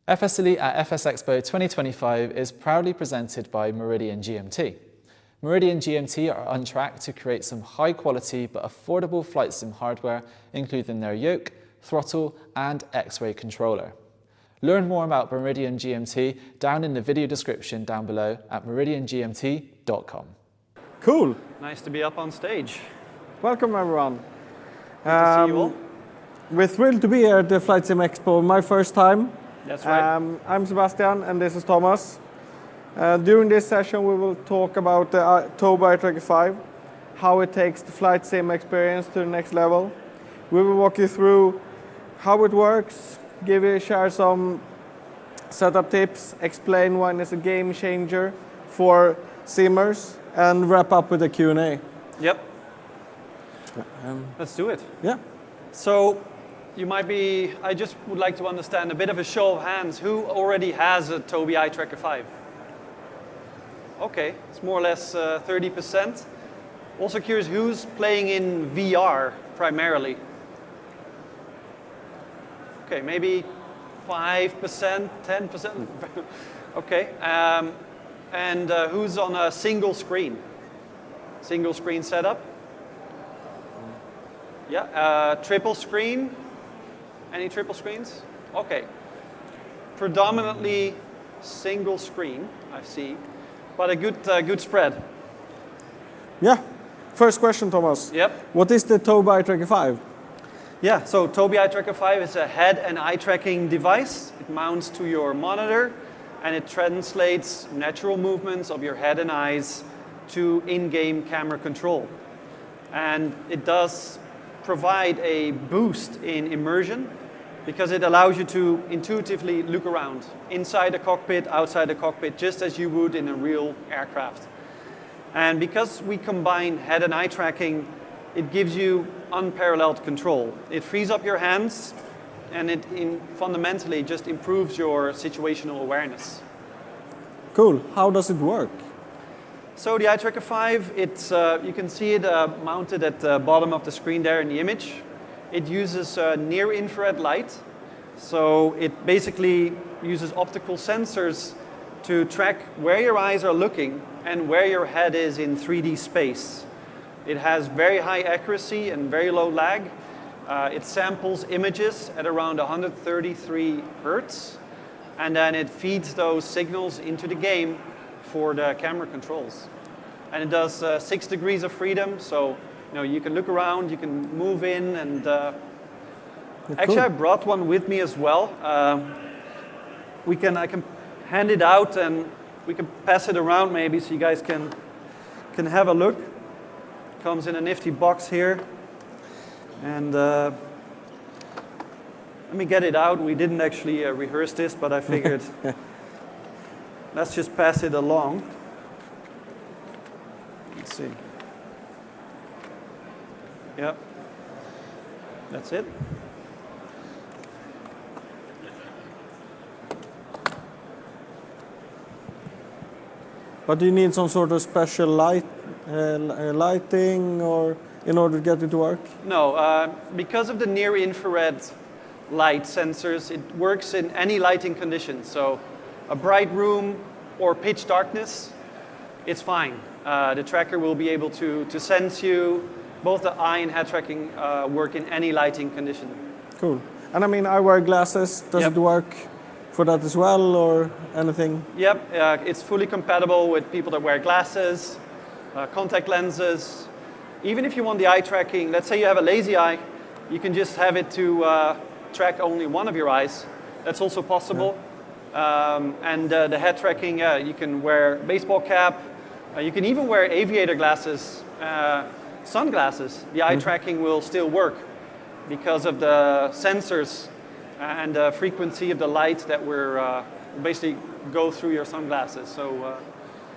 FSElite at FS Expo 2025 is proudly presented by Meridian GMT. Meridian GMT are on track to create some high quality but affordable flight sim hardware, including their yoke, throttle and X-ray controller. Learn more about Meridian GMT down in the video description down below at meridiangmt.com. Cool. Nice to be up on stage. Welcome everyone. Good to see you all. We're thrilled to be here at the Flight Sim Expo, my first time. That's right. I'm Sebastian and this is Thomas. During this session we will talk about the Tobii Eye Tracking 5, how it takes the flight sim experience to the next level. We will walk you through how it works, share some setup tips, explain why it's a game changer for simmers, and wrap up with a Q&A. Yep. Let's do it. Yeah. So, I just would like to understand a bit of a show of hands. Who already has a Tobii Eye Tracker 5? Okay, it's more or less 30%. Also curious, who's playing in VR primarily? Okay, maybe 5%, 10%? Okay, and who's on a single screen? Single screen setup? Yeah, triple screen? Any triple screens? Okay. Predominantly single screen, I see, but a good spread. Yeah. First question, Thomas. Yep. What is the Tobii Eye Tracker 5? Yeah, so Tobii Eye Tracker 5 is a head and eye tracking device. It mounts to your monitor and it translates natural movements of your head and eyes to in-game camera control. And it does provide a boost in immersion because it allows you to intuitively look around inside the cockpit, outside the cockpit, just as you would in a real aircraft. And because we combine head and eye tracking, it gives you unparalleled control. It frees up your hands and it fundamentally just improves your situational awareness. Cool. How does it work? So the Eye Tracker 5, you can see it mounted at the bottom of the screen there in the image. It uses near-infrared light. So it basically uses optical sensors to track where your eyes are looking and where your head is in 3D space. It has very high accuracy and very low lag. It samples images at around 133 Hertz, and then it feeds those signals into the game for the camera controls. And it does 6 degrees of freedom, so you can look around, you can move in, and actually I brought one with me as well. I can hand it out and we can pass it around maybe so you guys can have a look. Comes in a nifty box here, and let me get it out. We didn't actually rehearse this, but I figured let's just pass it along. Let's see. Yep, that's it. But do you need some sort of special lighting or in order to get it to work? No, because of the near-infrared light sensors, it works in any lighting conditions. So a bright room or pitch darkness, it's fine. The tracker will be able to sense you. Both the eye and head tracking work in any lighting condition. Cool. And I wear glasses. Does it work for that as well or anything? Yep, it's fully compatible with people that wear glasses, contact lenses. Even if you want the eye tracking, let's say you have a lazy eye, you can just have it to track only one of your eyes. That's also possible. Yeah. And the head tracking, you can wear a baseball cap. You can even wear aviator glasses, sunglasses. The eye tracking will still work because of the sensors and the frequency of the light that we're basically go through your sunglasses. So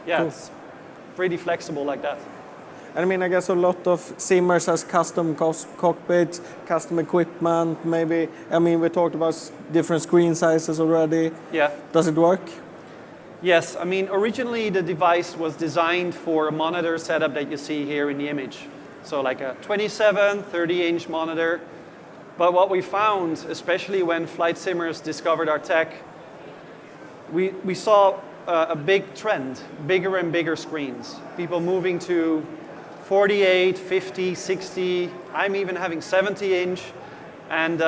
yeah, cool. It's pretty flexible like that. And I guess a lot of simmers has custom cockpits, custom equipment, maybe. We talked about different screen sizes already. Yeah. Does it work? Yes, originally the device was designed for a monitor setup that you see here in the image. So like a 27, 30-inch monitor. But what we found, especially when flight simmers discovered our tech, we saw a big trend, bigger and bigger screens. People moving to 48, 50, 60, I'm even having 70-inch. And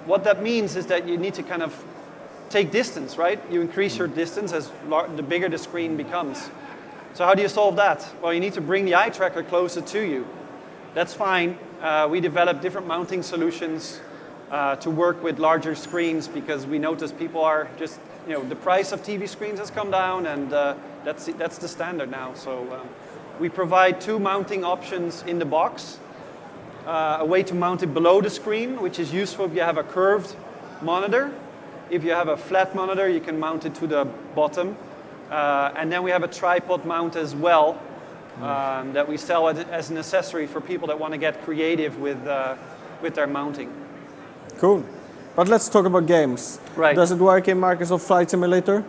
what that means is that you need to kind of take distance, right? You increase your distance as the bigger the screen becomes. So how do you solve that? Well, you need to bring the eye tracker closer to you. That's fine. We developed different mounting solutions to work with larger screens because we notice people are just, the price of TV screens has come down, and that's the standard now. So we provide 2 mounting options in the box. A way to mount it below the screen, which is useful if you have a curved monitor. If you have a flat monitor, you can mount it to the bottom. And then we have a tripod mount as well that we sell as an accessory for people that want to get creative with their mounting. Cool. But let's talk about games. Right. Does it work in Microsoft Flight Simulator?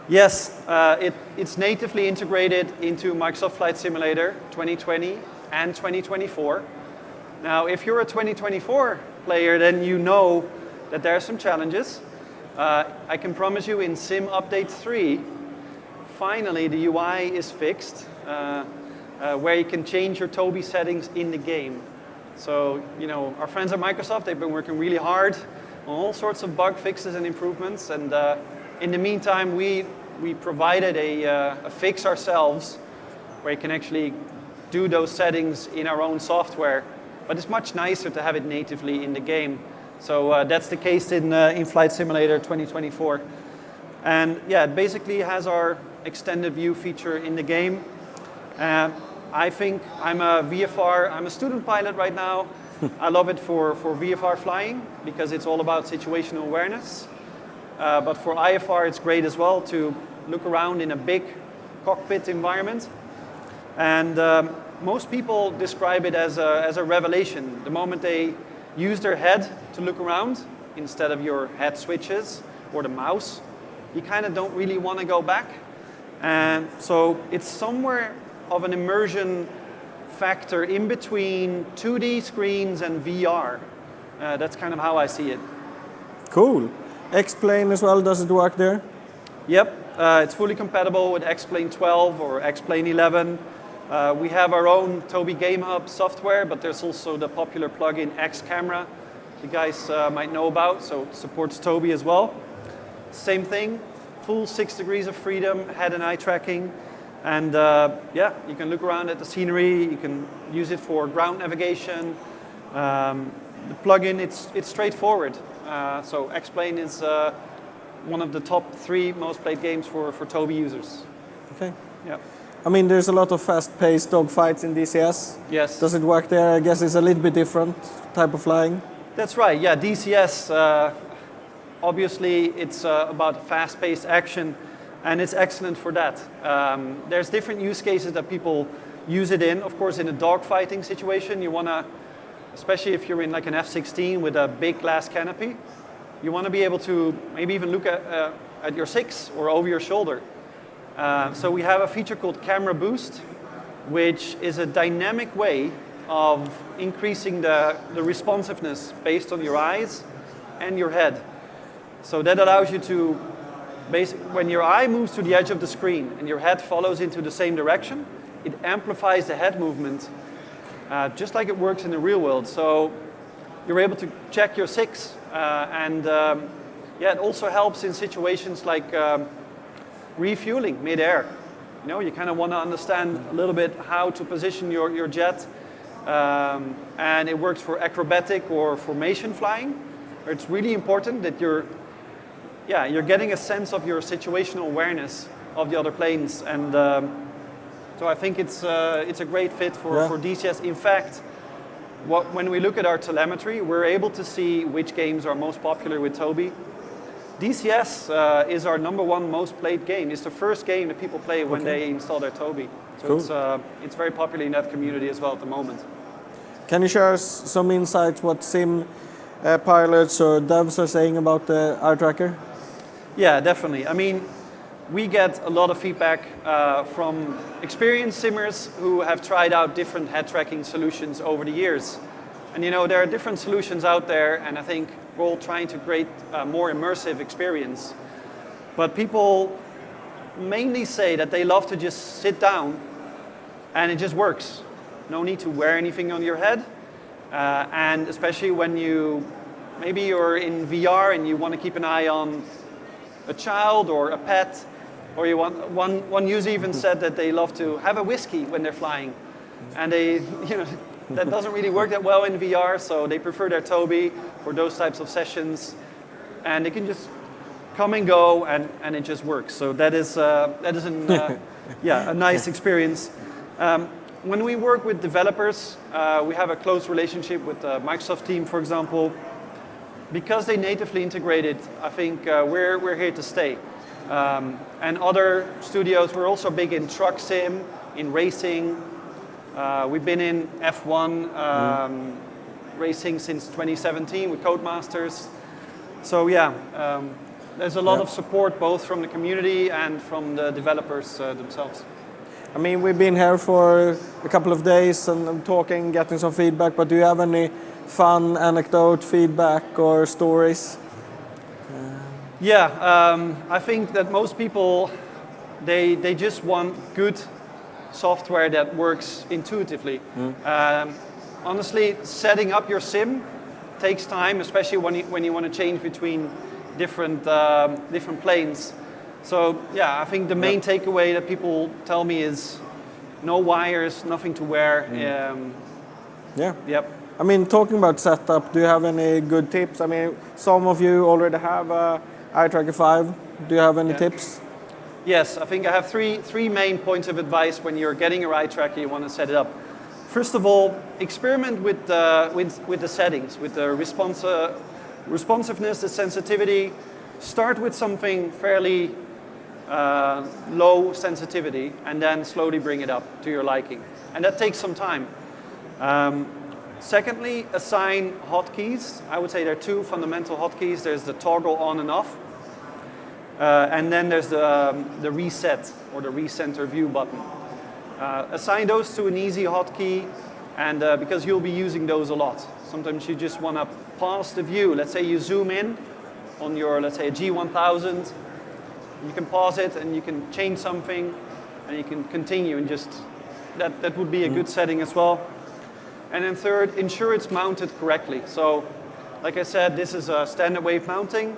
Yes, it's natively integrated into Microsoft Flight Simulator 2020 and 2024. Now, if you're a 2024 player, then you know that there are some challenges. I can promise you in Sim Update 3, finally the UI is fixed, where you can change your Tobii settings in the game. So, our friends at Microsoft, they've been working really hard on all sorts of bug fixes and improvements. And in the meantime, we provided a fix ourselves where you can actually do those settings in our own software. But it's much nicer to have it natively in the game. So that's the case in Flight Simulator 2024. And yeah, it basically has our extended view feature in the game. I think I'm a student pilot right now. I love it for VFR flying because it's all about situational awareness. But for IFR, it's great as well to look around in a big cockpit environment. And most people describe it as a revelation. The moment they use their head to look around instead of your head switches or the mouse, you kind of don't really want to go back. And so it's somewhere of an immersion factor in between 2D screens and VR. That's kind of how I see it. Cool. X-Plane as well, does it work there? Yep, it's fully compatible with X-Plane 12 or X-Plane 11. We have our own Tobii Game Hub software, but there's also the popular plugin X-Camera you guys might know about, so it supports Tobii as well. Same thing, full 6 degrees of freedom, head and eye tracking. And yeah, you can look around at the scenery, you can use it for ground navigation. The plugin, it's straightforward. So X-Plane is one of the top 3 most played games for Tobii users. Okay. Yeah. I mean, there's a lot of fast-paced dogfights in DCS. Yes. Does it work there? I guess it's a little bit different type of flying. That's right, yeah, DCS, obviously it's about fast-paced action, and it's excellent for that. There's different use cases that people use it in. Of course, in a dogfighting situation, you want to, especially if you're in like an F-16 with a big glass canopy, you want to be able to maybe even look at your 6 or over your shoulder. So we have a feature called Camera Boost, which is a dynamic way of increasing the responsiveness based on your eyes and your head. So that allows you to, when your eye moves to the edge of the screen and your head follows into the same direction, it amplifies the head movement, just like it works in the real world. So you're able to check your 6, and yeah, it also helps in situations like refueling mid-air. You kind of want to understand a little bit how to position your jet. And it works for acrobatic or formation flying. It's really important that you're getting a sense of your situational awareness of the other planes. And so I think it's a great fit for DCS. In fact, when we look at our telemetry, we're able to see which games are most popular with Tobii. DCS is our #1 most played game. It's the first game that people play when they install their Tobii. So cool. It's very popular in that community as well at the moment. Can you share us some insights what sim pilots or devs are saying about the eye tracker? Yeah, definitely. I mean, we get a lot of feedback from experienced simmers who have tried out different head tracking solutions over the years. And there are different solutions out there, and I think we're all trying to create a more immersive experience. But people mainly say that they love to just sit down and it just works. No need to wear anything on your head. And especially when maybe you're in VR and you want to keep an eye on a child or a pet, or one user even said that they love to have a whiskey when they're flying. And that doesn't really work that well in VR, so they prefer their Tobii for those types of sessions. And they can just come and go, and it just works. So that is a nice experience. When we work with developers, we have a close relationship with the Microsoft team, for example. Because they natively integrated, I think we're here to stay. And other studios, we're also big in truck sim, in racing. We've been in F1 racing since 2017 with Codemasters. So yeah, there's a lot of support both from the community and from the developers themselves. I mean, we've been here for a couple of days and talking, getting some feedback, but do you have any fun anecdote, feedback, or stories? Yeah, I think that most people, they just want good software that works intuitively. Honestly, setting up your sim takes time, especially when you want to change between different planes. So yeah, I think the main takeaway that people tell me is no wires, nothing to wear. Yeah. Yep. I mean, talking about setup, do you have any good tips? I mean, some of you already have Eye Tracker 5. Do you have any tips? Yes, I think I have three main points of advice when you're getting your eye tracker, you want to set it up. First of all, experiment with the settings, with the responsiveness, the sensitivity. Start with something fairly low sensitivity, and then slowly bring it up to your liking. And that takes some time. Secondly, assign hotkeys. I would say there are two fundamental hotkeys. There's the toggle on and off. And then there's the reset or the recenter view button. Assign those to an easy hotkey, and because you'll be using those a lot. Sometimes you just want to pause the view. Let's say you zoom in on your, let's say, a G1000. You can pause it and you can change something, and you can continue, and just that would be a good setting as well. And then third, ensure it's mounted correctly. So, like I said, this is a standard wave mounting.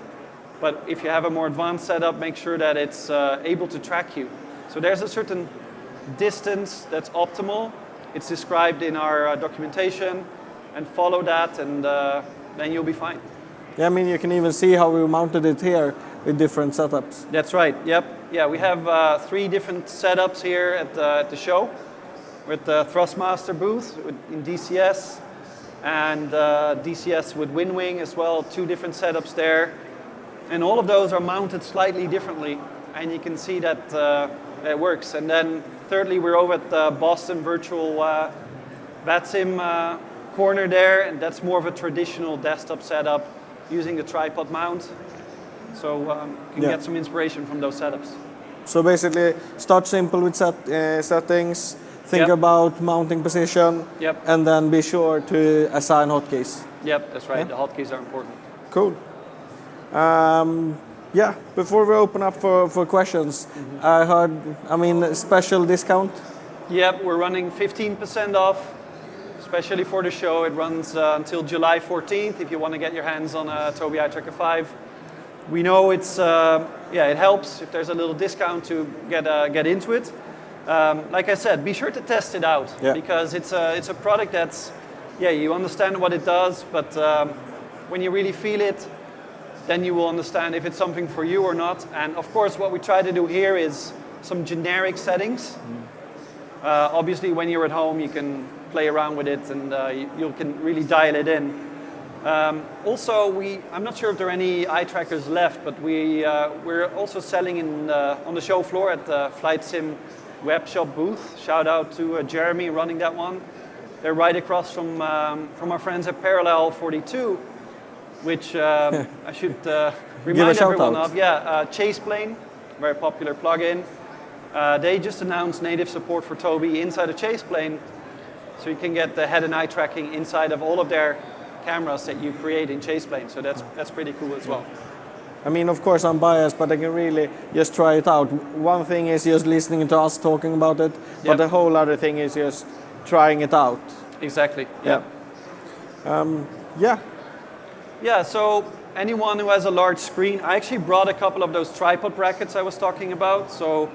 But if you have a more advanced setup, make sure that it's able to track you. So there's a certain distance that's optimal. It's described in our documentation, and follow that, and then you'll be fine. Yeah, I mean, you can even see how we mounted it here with different setups. That's right, yep. Yeah, we have 3 different setups here at the show, with the Thrustmaster booth in DCS, and DCS with WinWing as well, 2 different setups there. And all of those are mounted slightly differently, and you can see that it works. And then thirdly, we're over at the Boston Virtual VATSIM corner there, and that's more of a traditional desktop setup using the tripod mount. So you can get some inspiration from those setups. So basically, start simple with settings, think about mounting position, and then be sure to assign hotkeys. Yep, that's right. The hotkeys are important. Cool. Yeah, before we open up for questions, I heard, I mean, special discount? Yep, we're running 15% off, especially for the show. It runs until July 14th if you want to get your hands on a Tobii Eye Tracker 5. We know it's, it helps if there's a little discount to get into it. Like I said, be sure to test it out, because it's a product that's, you understand what it does, but when you really feel it, then you will understand if it's something for you or not. And of course, what we try to do here is some generic settings. Obviously, when you're at home, you can play around with it, and you can really dial it in. Also, I'm not sure if there are any eye trackers left, but we're also selling on the show floor at the Flight Sim web shop booth. Shout out to Jeremy running that one. They're right across from our friends at Parallel 42, which I should remind everyone of. Yeah, Chaseplane, very popular plugin. They just announced native support for Tobii inside of Chaseplane, so you can get the head and eye tracking inside of all of their cameras that you create in Chaseplane. So that's pretty cool as well. I mean, of course, I'm biased, but I can really just try it out. One thing is just listening to us talking about it, but the whole other thing is just trying it out. Exactly. Yeah. Yeah, so anyone who has a large screen, I actually brought a couple of those tripod brackets I was talking about, so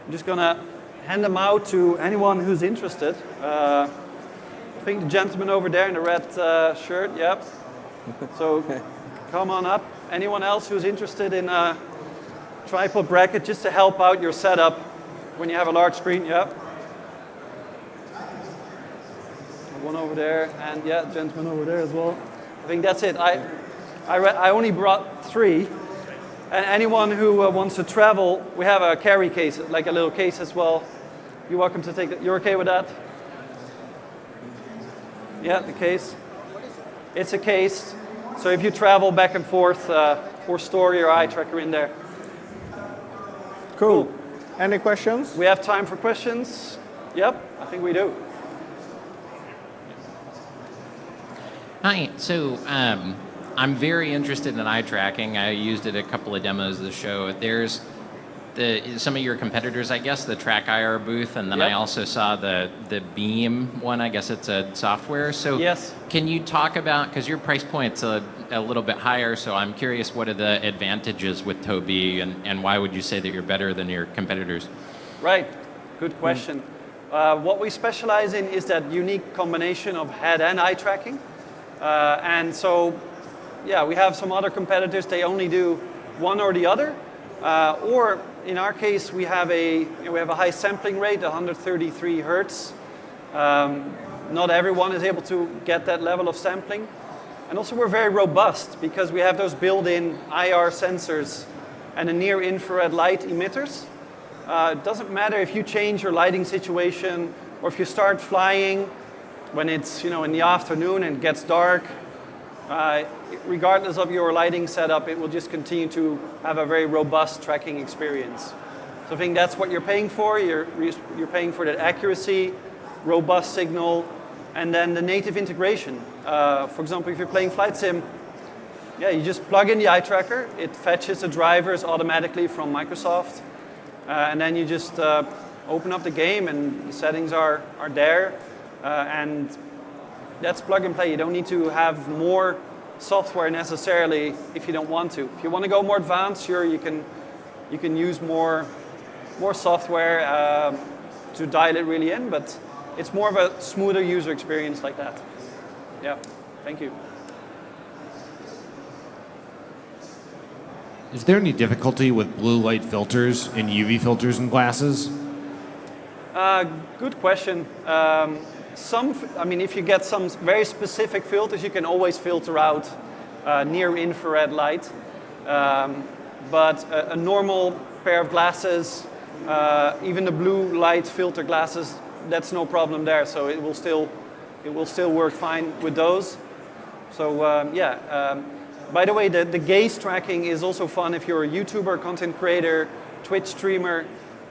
I'm just gonna hand them out to anyone who's interested. I think the gentleman over there in the red shirt, yep. So come on up. Anyone else who's interested in a tripod bracket just to help out your setup when you have a large screen, yep. One over there, and yeah, gentleman over there as well. I think that's it. I only brought 3. And anyone who wants to travel, we have a carry case, like a little case as well. You're welcome to take it. You're okay with that? Yeah, the case. It's a case. So if you travel back and forth, or store your eye tracker in there. Cool. Any questions? We have time for questions. Yep, I think we do. Hi, so I'm very interested in eye tracking. I used it at a couple of demos of the show. There's some of your competitors, I guess, the Track IR booth, and then I also saw the Beam one. I guess it's a software. So yes. Can you talk about, because your price point's a little bit higher, so I'm curious, what are the advantages with Tobii, and why would you say that you're better than your competitors? Right, good question. What we specialize in is that unique combination of head and eye tracking. And so, yeah, we have some other competitors, they only do one or the other. Or in our case, we have a high sampling rate, 133 hertz. Not everyone is able to get that level of sampling. And also we're very robust because we have those built-in IR sensors and a near-infrared light emitters. It doesn't matter if you change your lighting situation or if you start flying when it's in the afternoon and it gets dark. Regardless of your lighting setup, it will just continue to have a very robust tracking experience. So I think that's what you're paying for. You're paying for that accuracy, robust signal, and then the native integration. For example, if you're playing flight sim, you just plug in the eye tracker. It fetches the drivers automatically from Microsoft, and then you just open up the game, and the settings are there, and that's plug and play. You don't need to have more software necessarily if you don't want to. If you want to go more advanced, sure, you can use more software to dial it really in, but it's more of a smoother user experience like that. Yeah, thank you. Is there any difficulty with blue light filters and UV filters in glasses? Good question. If you get some very specific filters, you can always filter out near infrared light. But a normal pair of glasses, even the blue light filter glasses, that's no problem there. So it will still work fine with those. So by the way, the gaze tracking is also fun if you're a YouTuber, content creator, Twitch streamer.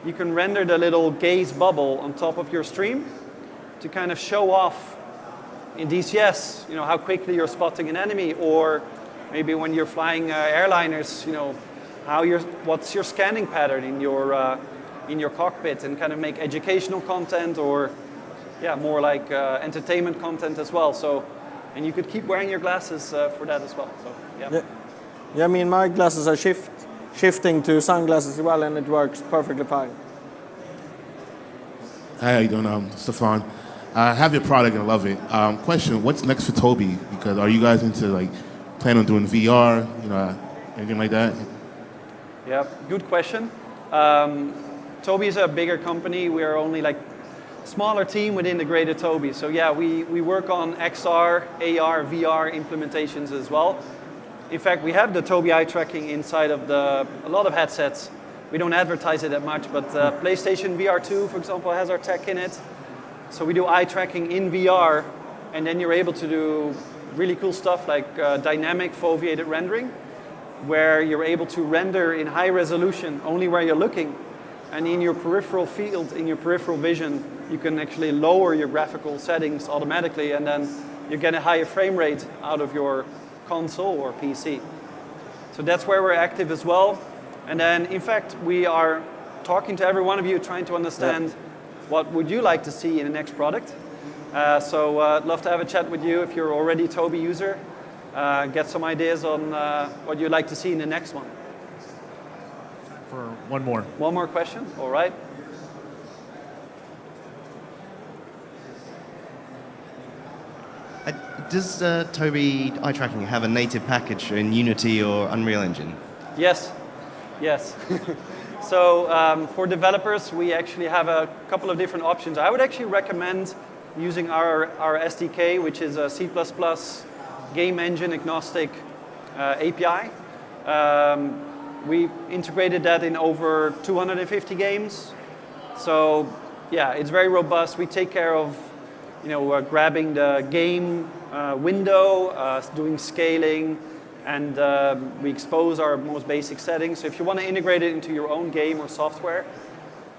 You can render the little gaze bubble on top of your stream to kind of show off in DCS, how quickly you're spotting an enemy, or maybe when you're flying airliners, what's your scanning pattern in your cockpit, and kind of make educational content or more like entertainment content as well. So, and you could keep wearing your glasses for that as well. So yeah. I mean, my glasses are shifting to sunglasses as well, and it works perfectly fine. Hi, how you doing? Stefan. I have your product and I love it. Question, what's next for Tobii? Because are you guys into plan on doing VR, anything like that? Yeah, good question. Tobii is a bigger company. We are only smaller team within the greater Tobii. So yeah, we work on XR, AR, VR implementations as well. In fact, we have the Tobii Eye Tracking inside of a lot of headsets. We don't advertise it that much, but PlayStation VR 2, for example, has our tech in it. So we do eye tracking in VR, and then you're able to do really cool stuff like dynamic foveated rendering, where you're able to render in high resolution only where you're looking. And in your peripheral field, in your peripheral vision, you can actually lower your graphical settings automatically, and then you get a higher frame rate out of your console or PC. So that's where we're active as well. And then, in fact, we are talking to every one of you, trying to understand what would you like to see in the next product. So I'd love to have a chat with you if you're already a Tobii user. Get some ideas on what you'd like to see in the next one. For one more. One more question? All right. Does Tobii Eye Tracking have a native package in Unity or Unreal Engine? Yes. Yes. So for developers, we actually have a couple of different options. I would actually recommend using our SDK, which is a C++ game engine agnostic API. We integrated that in over 250 games. So yeah, it's very robust. We take care of grabbing the game window, doing scaling, and we expose our most basic settings. So if you want to integrate it into your own game or software,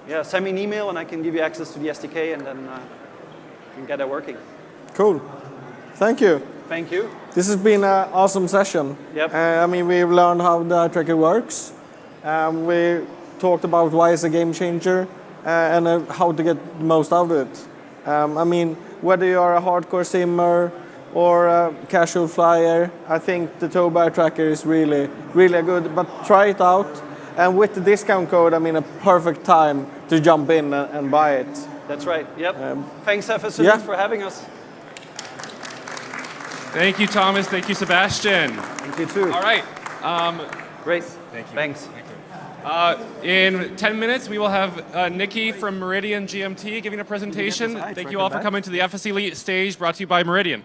yeah, send me an email and I can give you access to the SDK, and then you can get that working. Cool. Thank you. Thank you. This has been an awesome session. Yep. I mean, we've learned how the eye tracker works. We talked about why it's a game changer and how to get the most out of it. I mean, whether you are a hardcore simmer or a casual flyer, I think the Tobii Eye Tracker is really, really good. But try it out. And with the discount code, I mean, a perfect time to jump in and buy it. That's right. Yep. Thanks, FSElite, for having us. Thank you, Thomas. Thank you, Sebastian. Thank you, too. All right. Great. Thank you. Thanks. In 10 minutes, we will have Nikki from Meridian GMT giving a presentation. Thank you all for coming to the FSElite stage brought to you by Meridian.